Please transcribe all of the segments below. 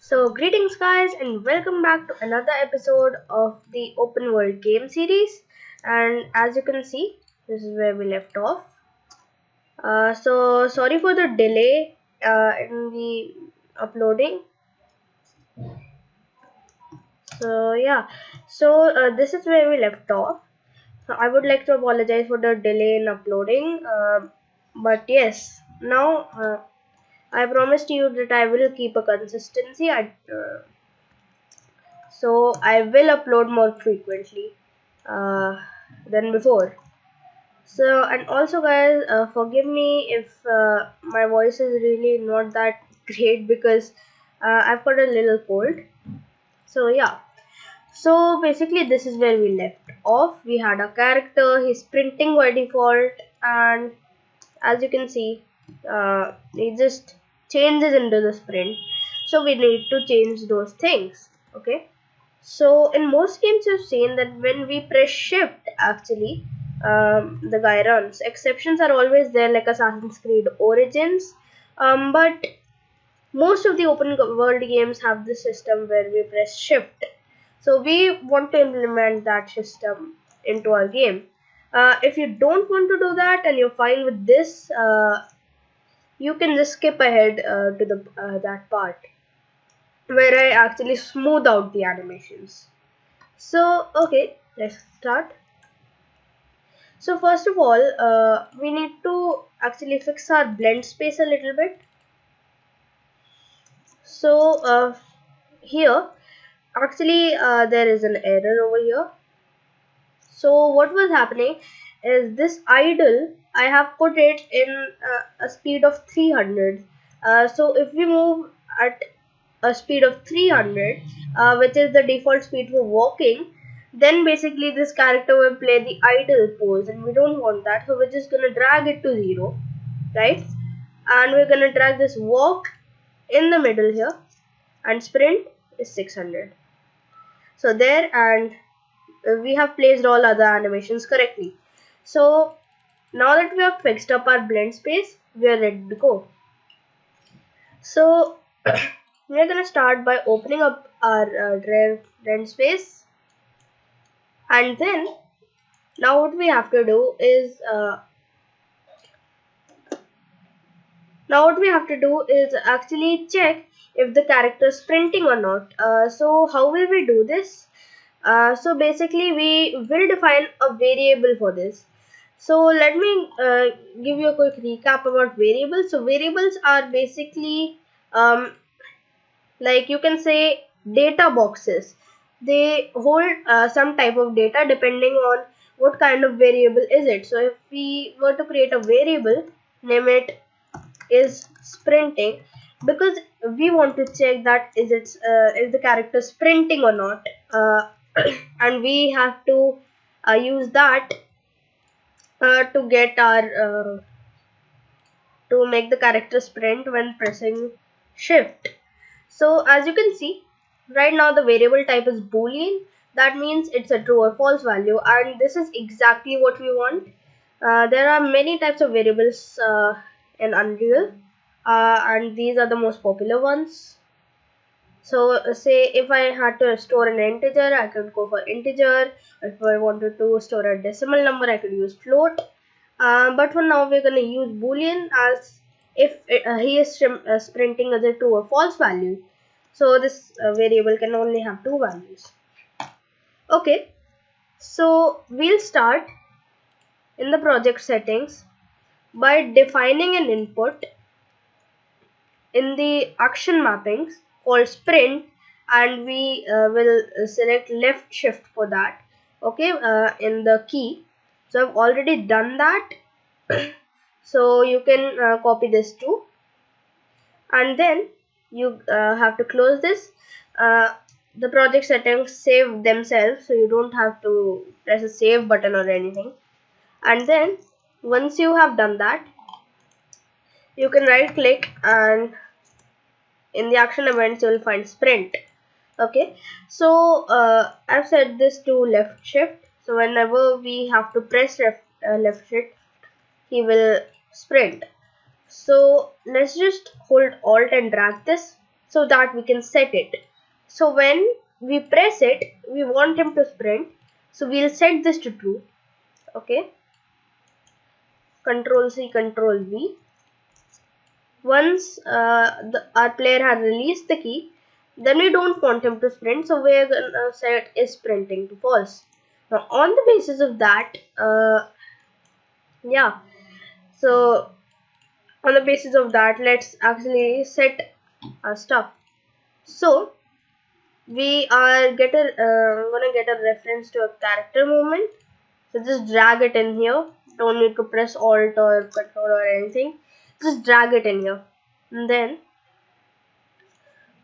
Greetings, guys, and welcome back to another episode of the Open World Game series. And as you can see, this is where we left off. Sorry for the delay in the uploading. This is where we left off. So, I would like to apologize for the delay in uploading. But yes, now I promised you that I will keep a consistency. I will upload more frequently uh, than before. And also, guys, forgive me if my voice is really not that great because I've got a little cold. So yeah. So basically, this is where we left off. We had a character. He's sprinting by default, and as you can see, he just changes into the sprint. So we need to change those things. Okay. So in most games, you've seen that when we press shift, actually, the guy runs. Exceptions are always there, like Assassin's Creed Origins, but most of the open world games have this system where we press shift. So we want to implement that system into our game. If you don't want to do that and you're fine with this, you can just skip ahead to the that part where I actually smooth out the animations. So, okay, let's start. So first of all, we need to actually fix our blend space a little bit. So here, actually there is an error over here. So what was happening is this idle, I have put it in a speed of 300. So if we move at a speed of 300, which is the default speed for walking, then basically this character will play the idle pose, and we don't want that, so we're just gonna drag it to 0, right? And we're gonna drag this walk in the middle here, and sprint is 600. So there, and we have placed all other animations correctly. So now that we have fixed up our blend space, we are ready to go. So we're gonna start by opening up our blend space, and then now what we have to do is actually check if the character is sprinting or not. So how will we do this? So basically we will define a variable for this. So let me give you a quick recap about variables. So variables are basically like you can say data boxes. They hold some type of data depending on what kind of variable is it. So if we were to create a variable, name it is sprinting, because we want to check that is the character sprinting or not, and we have to use that to get our to make the character sprint when pressing shift. So as you can see, right now the variable type is boolean. That means it's a true or false value, and this is exactly what we want. There are many types of variables in Unreal, and these are the most popular ones. So say if I had to store an integer, I could go for integer. If I wanted to store a decimal number, I could use float. But for now, we're gonna use boolean, as if he is sprinting as a true or false value. So this variable can only have two values. Okay, so we'll start in the project settings by defining an input in the action mappings called sprint, and we will select left shift for that. Okay, in the key. So I've already done that. So you can copy this too, and then you have to close this. The project settings save themselves, so you don't have to press a save button or anything. And then once you have done that, you can right click, and in the action events you will find sprint. Okay, so I've set this to left shift, so whenever we have to press left shift, he will sprint. So let's just hold alt and drag this. so that we can set it. So when we press it, we want him to sprint, so we'll set this to true. Okay, Control C, Control V. Once our player has released the key, then we don't want him to sprint, so we're gonna set is sprinting to false. Now on the basis of that, yeah, so on the basis of that, let's actually set our stuff. So we are gonna get a reference to a character movement, so just drag it in here. Don't need to press alt or control or anything, just drag it in here. And then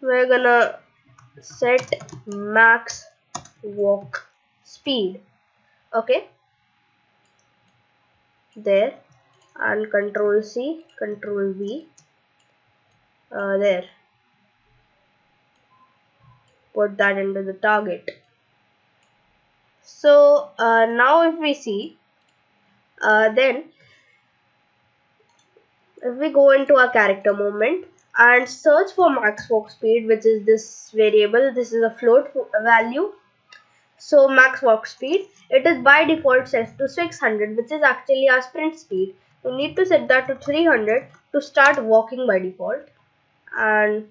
we're gonna set max walk speed. Okay, there, and Control C, Control V, there, put that into the target. So now if we see, then if we go into our character movement and search for max walk speed, which is this variable, this is a float value. So max walk speed, it is by default set to 600, which is actually our sprint speed. We need to set that to 300 to start walking by default. And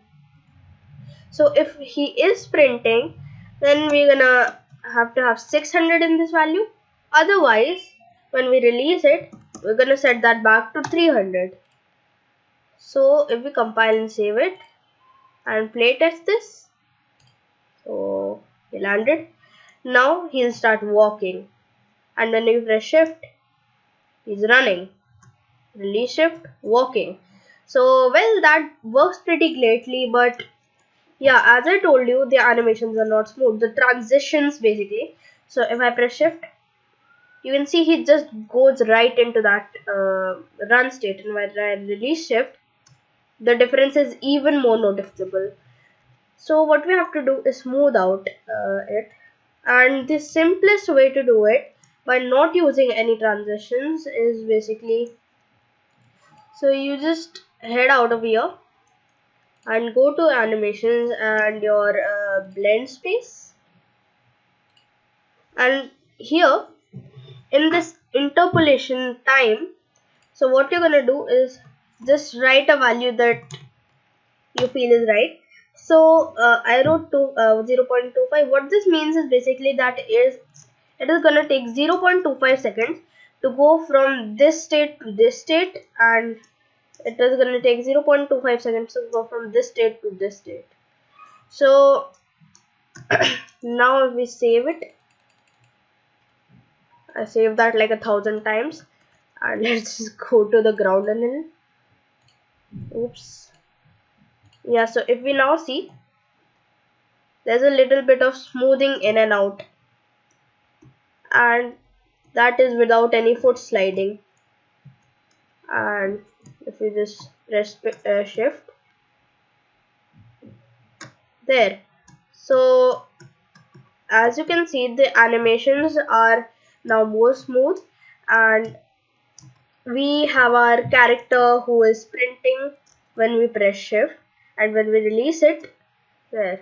so if he is sprinting, then we're gonna have to have 600 in this value. Otherwise, when we release it, we're gonna set that back to 300. So if we compile and save it and play test this, so he landed. Now he'll start walking, and when we press shift, he's running. Release shift, walking. So well, that works pretty greatly, but yeah, as I told you, the animations are not smooth, the transitions basically. So if I press shift, you can see he just goes right into that run state, and when I release shift, the difference is even more noticeable. So what we have to do is smooth out it, and the simplest way to do it by not using any transitions is basically, so you just head out of here and go to animations and your blend space, and here in this interpolation time, so what you're gonna do is just write a value that you feel is right. So I wrote 0.25. What this means is basically that it is gonna take 0.25 seconds to go from this state to this state, and it is gonna take 0.25 seconds to go from this state to this state. So now if we save it, I saved that like 1,000 times, and let's just go to the ground a little. Oops. Yeah, so if we now see, there's a little bit of smoothing in and out, and that is without any foot sliding. And if we just press shift, there, so as you can see, the animations are now more smooth, and we have our character who is sprinting when we press shift, and when we release it, there.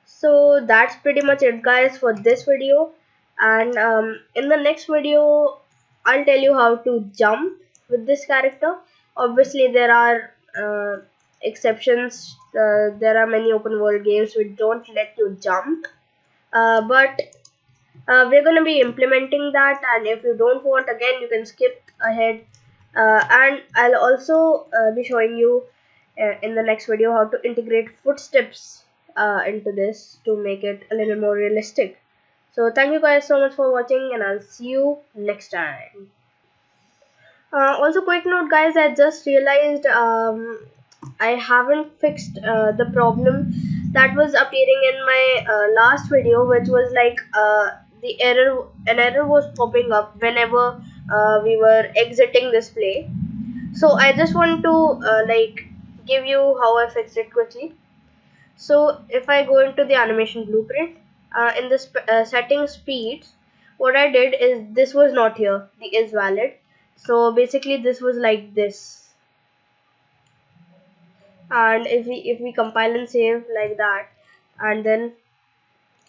So that's pretty much it guys for this video, and in the next video I'll tell you how to jump with this character. Obviously there are exceptions, there are many open world games which don't let you jump, but we're going to be implementing that, and if you don't want, again you can skip ahead, and I'll also be showing you in the next video how to integrate footsteps into this to make it a little more realistic. So thank you guys so much for watching, and I'll see you next time. Also quick note guys, I just realized I haven't fixed the problem that was appearing in my last video, which was like an error was popping up whenever we were exiting this play. So I just want to like give you how I fixed it quickly. So if I go into the animation blueprint, in this setting speeds, what I did is this was not here, the is valid. So basically this was like this. and if we compile and save like that, and then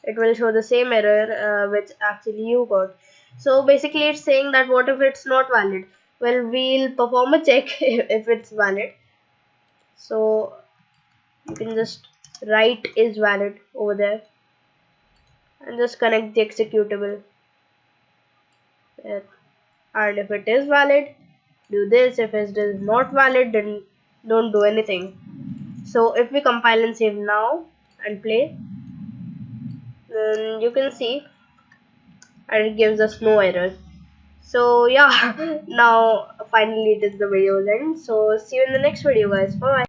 it will show the same error which actually you got. So basically it's saying that what if it's not valid. Well, we'll perform a check if it's valid. So you can just write is valid over there and just connect the executable there. And if it is valid, do this. If it is not valid, then don't do anything. So if we compile and save now and play, then you can see and it gives us no error. So yeah, now finally it is the video's end. So see you in the next video, guys. Bye bye.